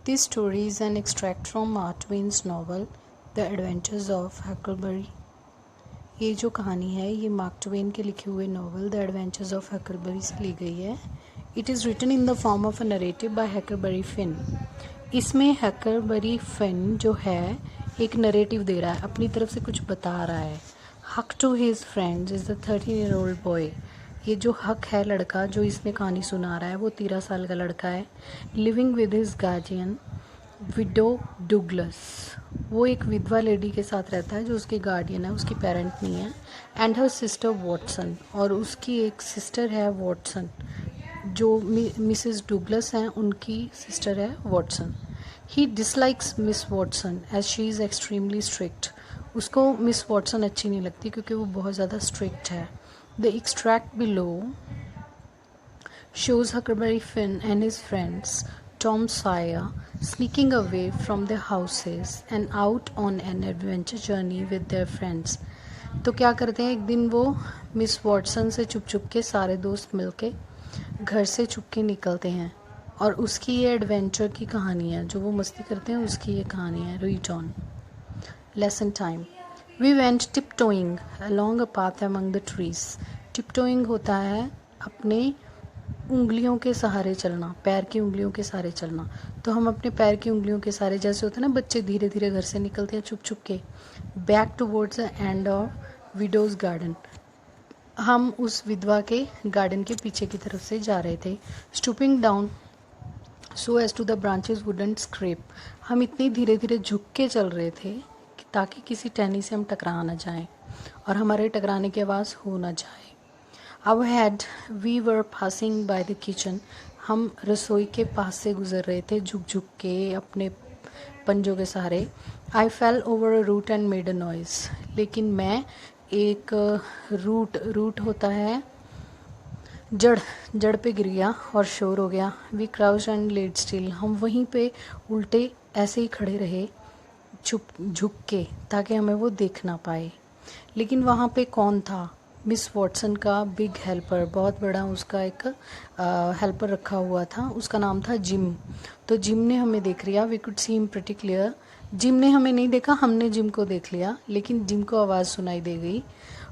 This story is an extract from Mark Twain's novel The Adventures of Huckleberry. ये जो कहानी है ये मार्क ट्वेन के लिखे हुए novel the adventures of Huckleberry से ली गई है. It is written in the form of a narrative by Huckleberry Finn. इसमें हैकलबरी फिन जो है एक नरेटिव दे रहा है, अपनी तरफ से कुछ बता रहा है. Huck to his friends is the 13-year-old boy. ये जो हक है लड़का जो इसमें कहानी सुना रहा है वो 13 साल का लड़का है. Living with his guardian widow Douglas. वो एक विधवा लेडी के साथ रहता है जो उसके गार्डियन है, उसकी पेरेंट नहीं है. एंड हर सिस्टर वॉटसन, और उसकी एक सिस्टर है वॉटसन जो मिसेस डुगलस हैं, उनकी सिस्टर है Watson. He dislikes Miss Watson as she is extremely strict. उसको मिस वॉटसन अच्छी नहीं लगती क्योंकि वो बहुत ज़्यादा स्ट्रिक्ट है. The extract below shows Huckleberry Finn and his friends Tom Sawyer sneaking away from their houses and out on an adventure journey with their friends. तो क्या करते हैं, एक दिन वो मिस वॉटसन से चुप चुप के सारे दोस्त मिलके घर से चुप के निकलते हैं, और उसकी ये एडवेंचर की कहानी है. जो वो मस्ती करते हैं उसकी ये कहानी है. Read on. Lesson time. We went tiptoeing along a path among the trees. Tiptoeing होता है अपने उंगलियों के सहारे चलना, पैर की उंगलियों के सहारे चलना. तो हम अपने पैर की उंगलियों के सहारे, जैसे होता है ना बच्चे धीरे धीरे घर से निकलते हैं चुप चुप के, back towards the end of widows garden. हम उस विधवा के गार्डन के पीछे की तरफ से जा रहे थे. Stooping down so as to the branches wouldn't scrape. हम इतनी धीरे धीरे झुक के चल रहे थे ताकि किसी टहनी से हम टकरा ना जाएं और हमारे टकराने की आवाज़ हो ना जाए. Our head, we were passing by the kitchen. हम रसोई के पास से गुजर रहे थे झुक झुक के अपने पंजों के सहारे. I fell over a root and made a noise. लेकिन मैं एक रूट होता है जड़ पे गिर गया और शोर हो गया. We crouched and laid still. हम वहीं पे उल्टे ऐसे ही खड़े रहे झुक के ताकि हमें वो देख ना पाए. लेकिन वहाँ पे कौन था? मिस वॉटसन का बिग हेल्पर, बहुत बड़ा उसका एक हेल्पर रखा हुआ था. उसका नाम था जिम. तो जिम ने हमें देख लिया. We could see him pretty clear. Jim ने हमें नहीं देखा, हमने जिम को देख लिया. लेकिन जिम को आवाज़ सुनाई दे गई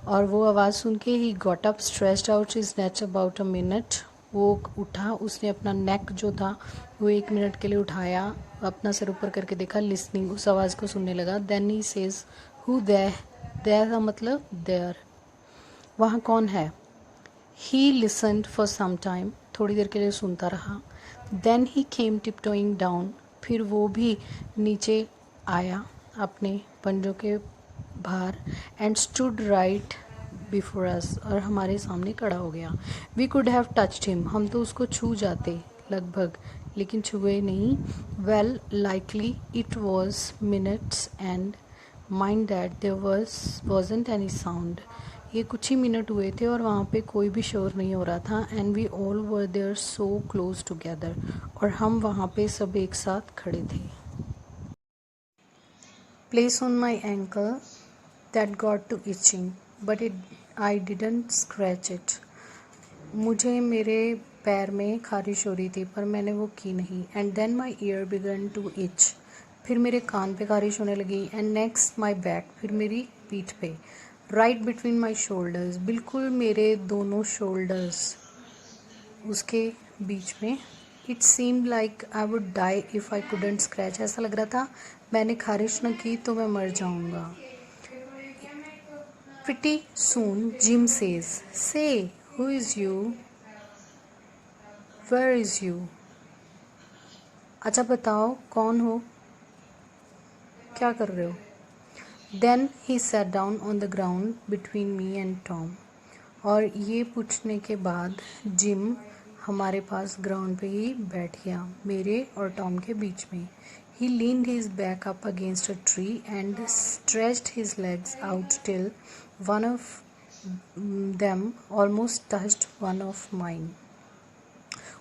और वो आवाज़ सुन के he got up, stretched out his neck about a minute. वो उठा, उसने अपना नेक जो था वो 1 मिनट के लिए उठाया, अपना सर ऊपर करके देखा, लिसनिंग, उस आवाज़ को सुनने लगा. Then he says who there. There का मतलब देयर, वहाँ कौन है. He listened for some time. थोड़ी देर के लिए सुनता रहा. Then he came tiptoeing down. फिर वो भी नीचे आया अपने पंजों के बाहर. And stood right before us. और हमारे सामने खड़ा हो गया. We could have touched him. हम तो उसको छू जाते लगभग, लेकिन छुए नहीं. Well likely it was minutes and mind that there wasn't any sound. ये कुछ ही मिनट हुए थे और वहाँ पे कोई भी शोर नहीं हो रहा था. And we all were there so close together. और हम वहाँ पे सब एक साथ खड़े थे. Place on my ankle that got to itching but I didn't scratch it. मुझे मेरे पैर में खारिश हो रही थी पर मैंने वो की नहीं. And then my ear began to itch. फिर मेरे कान पे खारिश होने लगी. And next my back. फिर मेरी पीठ पे. Right between my shoulders. बिल्कुल मेरे दोनों शोल्डर्स उसके बीच में. It seem like I would die if I couldn't scratch. ऐसा लग रहा था मैंने खारिश न की तो मैं मर जाऊंगा. Pretty soon Jim says say who is you, where is you. अच्छा बताओ कौन हो, क्या कर रहे हो. Then he sat down on the ground between me and Tom. और ये पूछने के बाद जिम हमारे पास ग्राउंड पे ही बैठ गया, मेरे और टॉम के बीच में. He leaned his back up against a tree and stretched his legs out till one of them almost touched one of mine.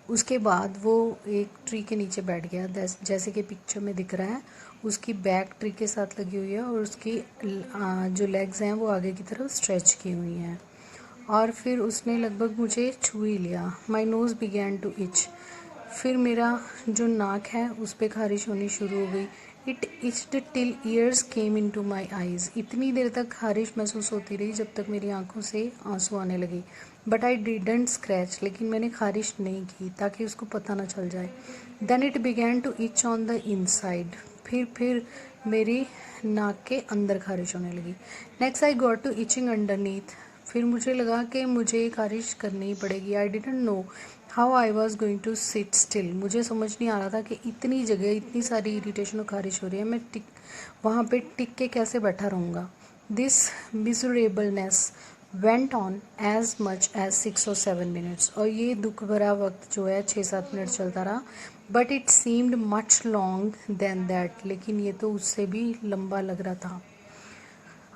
उसके बाद वो एक ट्री के नीचे बैठ गया, जैसे कि पिक्चर में दिख रहा है. उसकी बैक ट्री के साथ लगी हुई है और उसकी जो लेग्स हैं वो आगे की तरफ स्ट्रेच की हुई हैं. और फिर उसने लगभग मुझे छू ही लिया. माई नोज़ बिगैन टू इच. फिर मेरा जो नाक है उस पर खारिश होनी शुरू हो गई। It itched till years came in to my eyes. इतनी देर तक खारिश महसूस होती रही जब तक मेरी आंखों से आंसू आने लगे। बट आई डिडंट स्क्रैच, लेकिन मैंने खारिश नहीं की ताकि उसको पता ना चल जाए। Then it began to itch on the inside. फिर मेरी नाक के अंदर खारिश होने लगी। Next I got to itching underneath. फिर मुझे लगा कि मुझे खारिश करनी ही पड़ेगी। I didn't know how I was going to sit still. मुझे समझ नहीं आ रहा था कि इतनी जगह इतनी सारी इरिटेशन और खारिश हो रही है, मैं वहाँ पे टिक के कैसे बैठा रहूँगा। This miserableness went on as much as 6 or 7 minutes। और ये दुख भरा वक्त जो है 6-7 मिनट चलता रहा। But it seemed much long then that. लेकिन ये तो उससे भी लंबा लग रहा था।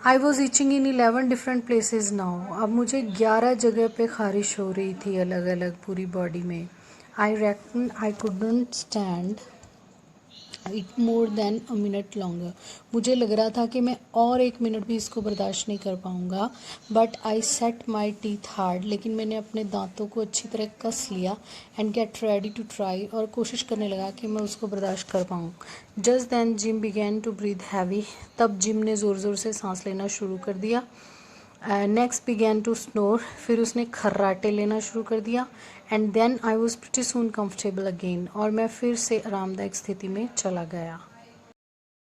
I was itching in 11 different places now. अब मुझे 11 जगह पे खारिश हो रही थी, अलग अलग पूरी बॉडी में। आई reckon I couldn't stand it more than a minute longer. मुझे लग रहा था कि मैं और 1 मिनट भी इसको बर्दाश्त नहीं कर पाऊँगा। But I set my teeth hard. लेकिन मैंने अपने दांतों को अच्छी तरह कस लिया and get ready to try. और कोशिश करने लगा कि मैं उसको बर्दाश्त कर पाऊँ। Just then Jim began to breathe heavy. तब जिम ने ज़ोर ज़ोर से सांस लेना शुरू कर दिया। Next began to snore. फिर उसने खर्राटे लेना शुरू कर दिया। And then I was pretty soon comfortable again. और मैं फिर से आरामदायक स्थिति में चला गया।